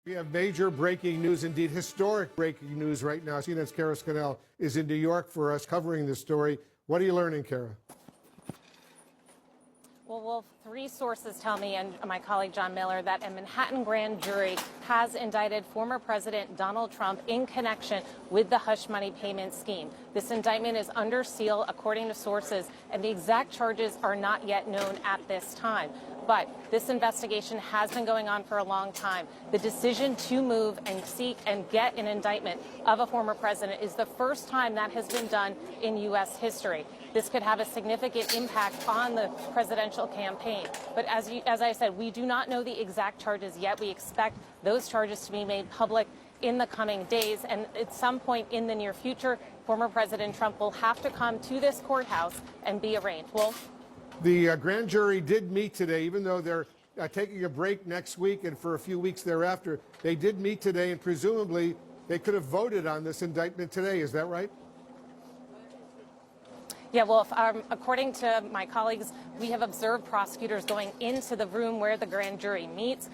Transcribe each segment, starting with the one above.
We have major breaking news, indeed historic breaking news right now. CNN's Kara Scannell is in New York for us covering this story. What are you learning, Kara? Well, Wolf, three sources tell me, and my colleague John Miller, that a Manhattan grand jury has indicted former President Donald Trump in connection with the hush money payment scheme. This indictment is under seal, according to sources, and the exact charges are not yet known at this time. But this investigation has been going on for a long time. The decision to move and seek and get an indictment of a former president is the first time that has been done in U.S. history. This could have a significant impact on the presidential campaign. But as I said, we do not know the exact charges yet. We expect those charges to be made public in the coming days. And at some point in the near future, former President Trump will have to come to this courthouse and be arraigned. Wolf? The grand jury did meet today, even though they're taking a break next week and for a few weeks thereafter. They did meet today, and presumably they could have voted on this indictment today. Is that right? Yeah, well, according to my colleagues, we have observed prosecutors going into the room where the grand jury meets.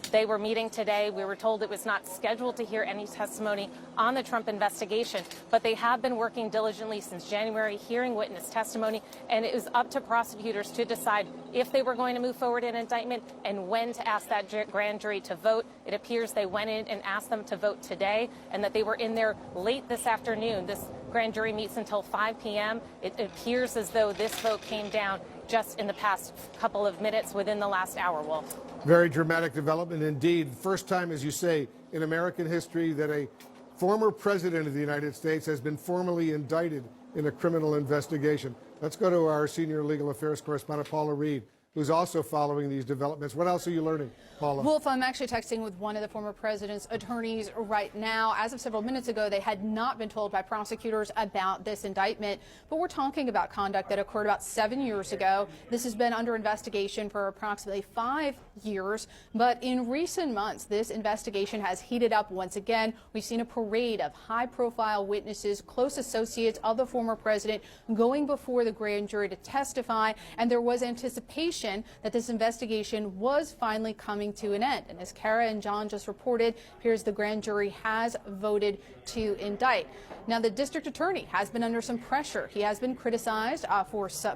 They were meeting today. We were told it was not scheduled to hear any testimony on the Trump investigation, but they have been working diligently since January, hearing witness testimony, and it was up to prosecutors to decide if they were going to move forward an indictment and when to ask that grand jury to vote. It appears they went in and asked them to vote today, and that they were in there late this afternoon. This grand jury meets until 5 p.m. It appears as though this vote came down just in the past couple of minutes within the last hour, Wolf. Very dramatic development indeed. First time, as you say, in American history that a former president of the United States has been formally indicted in a criminal investigation. Let's go to our senior legal affairs correspondent, Paula Reed, who's also following these developments. What else are you learning, Paula? Wolf, I'm actually texting with one of the former president's attorneys right now. As of several minutes ago, they had not been told by prosecutors about this indictment, but we're talking about conduct that occurred about 7 years ago. This has been under investigation for approximately 5 years, but in recent months, this investigation has heated up once again. We've seen a parade of high-profile witnesses, close associates of the former president, going before the grand jury to testify, and there was anticipation that this investigation was finally coming to an end. And as Kara and John just reported, appears the grand jury has voted to indict. Now, the district attorney has been under some pressure. He has been criticized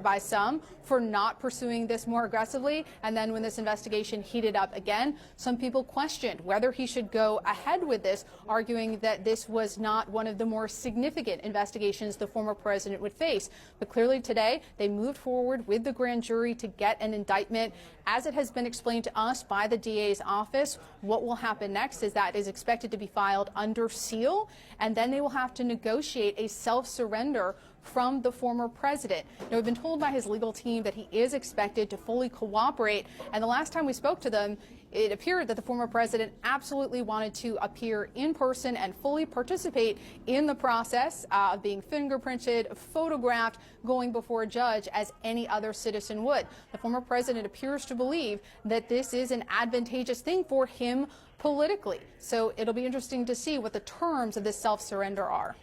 by some for not pursuing this more aggressively. And then when this investigation heated up again, some people questioned whether he should go ahead with this, arguing that this was not one of the more significant investigations the former president would face. But clearly today, they moved forward with the grand jury to get an indictment. As it has been explained to us by the DA's office, what will happen next is that is expected to be filed under seal, and then they will have to negotiate a self-surrender from the former president. Now, we've been told by his legal team that he is expected to fully cooperate, and the last time we spoke to them, it appeared that the former president absolutely wanted to appear in person and fully participate in the process of being fingerprinted, photographed, going before a judge as any other citizen would. The former president appears to believe that this is an advantageous thing for him politically. So it'll be interesting to see what the terms of this self-surrender are.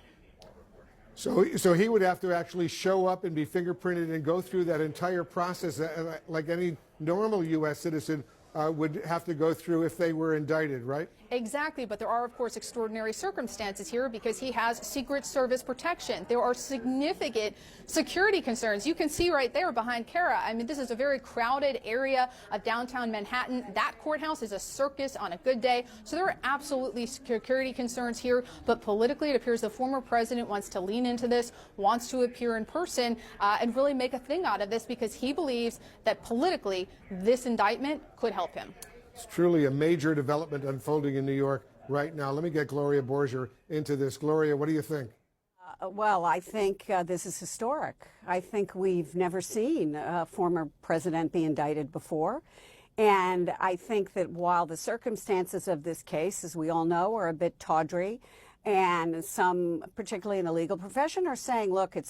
So he would have to actually show up and be fingerprinted and go through that entire process like any normal U.S. citizen would have to go through if they were indicted, right? Exactly, but there are, of course, extraordinary circumstances here because he has Secret Service protection. There are significant security concerns. You can see right there behind Kara. I mean, this is a very crowded area of downtown Manhattan. That courthouse is a circus on a good day. So there are absolutely security concerns here. But politically, it appears the former president wants to lean into this, wants to appear in person and really make a thing out of this because he believes that politically this indictment could help him. It's truly a major development unfolding in New York right now. Let me get Gloria Borger into this. Gloria, what do you think? Well, I think this is historic. I think we've never seen a former president be indicted before. And I think that while the circumstances of this case, as we all know, are a bit tawdry, and some, particularly in the legal profession, are saying, look, it's